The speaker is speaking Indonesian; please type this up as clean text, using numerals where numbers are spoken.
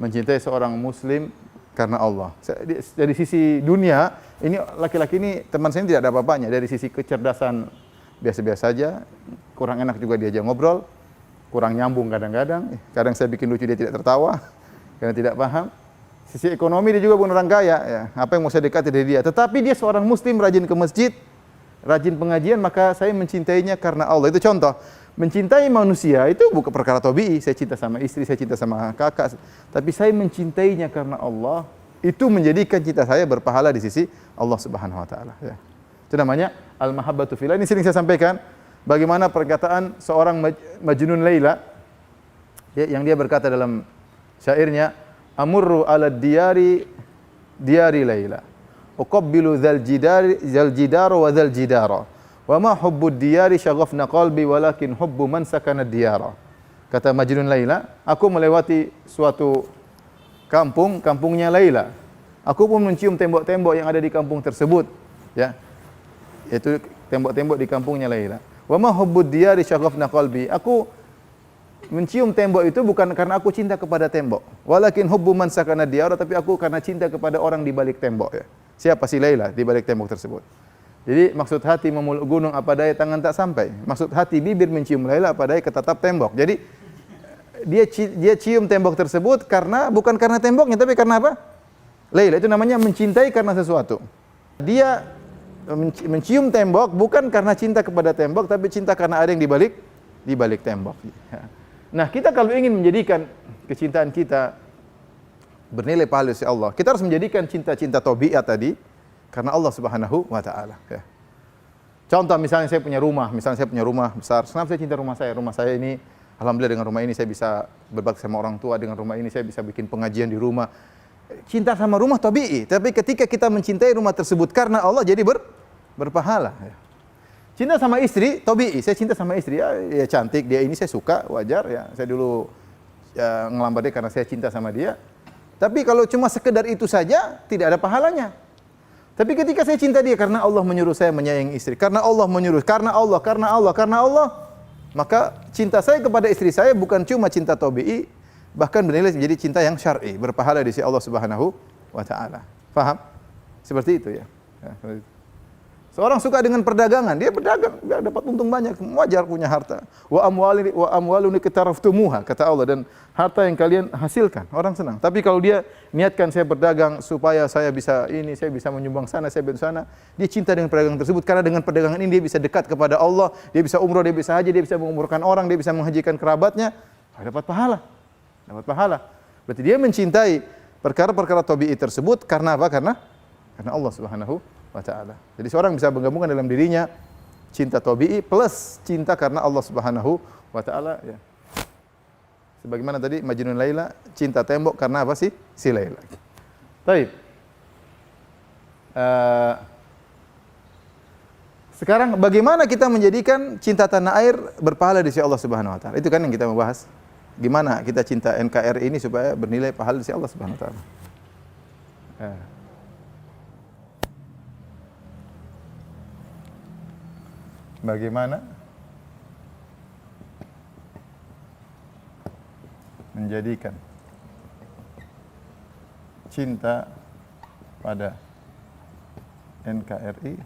mencintai seorang muslim karena Allah. Dari sisi dunia, ini laki-laki ini teman saya tidak ada apa-apanya. Dari sisi kecerdasan biasa-biasa saja, kurang enak juga diajak ngobrol, kurang nyambung kadang-kadang. Kadang saya bikin lucu dia tidak tertawa karena tidak paham. Sisi ekonomi dia juga bukan orang kaya, ya. Apa yang mau saya dekati dari dia? Tetapi dia seorang muslim, rajin ke masjid, rajin pengajian, maka saya mencintainya karena Allah. Itu contoh. Mencintai manusia itu bukan perkara tabii. Saya cinta sama istri, saya cinta sama kakak. Tapi saya mencintainya karena Allah. Itu menjadikan cinta saya berpahala di sisi Allah Subhanahu Wa Taala. Ya. Itu namanya al-mahabbatu fillah. Ini sering saya sampaikan. Bagaimana perkataan seorang Majnun Laila, ya, yang dia berkata dalam syairnya, amurru ala diyari Laila, uqabbilu dzal jidara wa dzal jidara. Wa ma hubbud diyari syaghafna qalbi walakin hubbu man sakana diyara. Kata Majnun Laila, aku melewati suatu kampung, kampungnya Laila. Aku pun mencium tembok-tembok yang ada di kampung tersebut, ya. Yaitu tembok-tembok di kampungnya Laila. Wa ma hubbud diyari syaghafna qalbi. Aku mencium tembok itu bukan karena aku cinta kepada tembok. Walakin hubbu man sakana diyara, tapi aku karena cinta kepada orang di balik tembok, ya. Siapa si Laila di balik tembok tersebut? Jadi maksud hati memeluk gunung apa daya tangan tak sampai. Maksud hati bibir mencium Laila apa daya ketatap tembok. Jadi dia cium tembok tersebut bukan karena temboknya tapi karena apa? Laila. Itu namanya mencintai karena sesuatu. Dia mencium tembok bukan karena cinta kepada tembok tapi cinta karena ada yang di balik tembok. Nah, kita kalau ingin menjadikan kecintaan kita bernilai pahala di sisi Allah, kita harus menjadikan cinta-cinta tabiat tadi karena Allah Subhanahu wa taala, ya. Contoh misalnya saya punya rumah besar. Kenapa saya cinta rumah saya? Rumah saya ini alhamdulillah dengan rumah ini saya bisa berbakti sama orang tua, dengan rumah ini saya bisa bikin pengajian di rumah. Cinta sama rumah tabii, tapi ketika kita mencintai rumah tersebut karena Allah jadi berpahala, ya. Cinta sama istri tabii, saya cinta sama istri, ya cantik, dia ini saya suka, wajar, ya. Saya dulu ngelamar dia karena saya cinta sama dia. Tapi kalau cuma sekedar itu saja tidak ada pahalanya. Tapi ketika saya cinta dia karena Allah menyuruh saya menyayangi istri, karena Allah menyuruh, karena Allah, maka cinta saya kepada istri saya bukan cuma cinta tabii, bahkan bernilai menjadi cinta yang syar'i, berpahala di sisi Allah Subhanahu wa taala. Paham? Seperti itu, ya. Seperti itu. Seorang suka dengan perdagangan, dia berdagang, dia dapat untung banyak, wajar punya harta. Wa amwalun iktaraftumuha, kata Allah, dan harta yang kalian hasilkan, orang senang. Tapi kalau dia niatkan saya berdagang supaya saya bisa ini, saya bisa menyumbang sana, saya bisa sana, dia cinta dengan perdagangan tersebut karena dengan perdagangan ini dia bisa dekat kepada Allah, dia bisa umroh, dia bisa haji, dia bisa mengumrohkan orang, dia bisa menghajikan kerabatnya, dapat pahala. Dapat pahala. Berarti dia mencintai perkara-perkara tabii tersebut karena apa? Karena Allah Subhanahu wa taala. Jadi seorang bisa menggabungkan dalam dirinya cinta tabii plus cinta karena Allah Subhanahu wa taala, ya. Sebagaimana tadi Majnun Laila cinta tembok karena apa sih? Si Laila. Baik. Sekarang bagaimana kita menjadikan cinta tanah air berpahala di sisi Allah Subhanahu wa taala? Itu kan yang kita membahas. Gimana kita cinta NKRI ini supaya bernilai pahala di sisi Allah Subhanahu wa taala. Bagaimana menjadikan cinta pada NKRI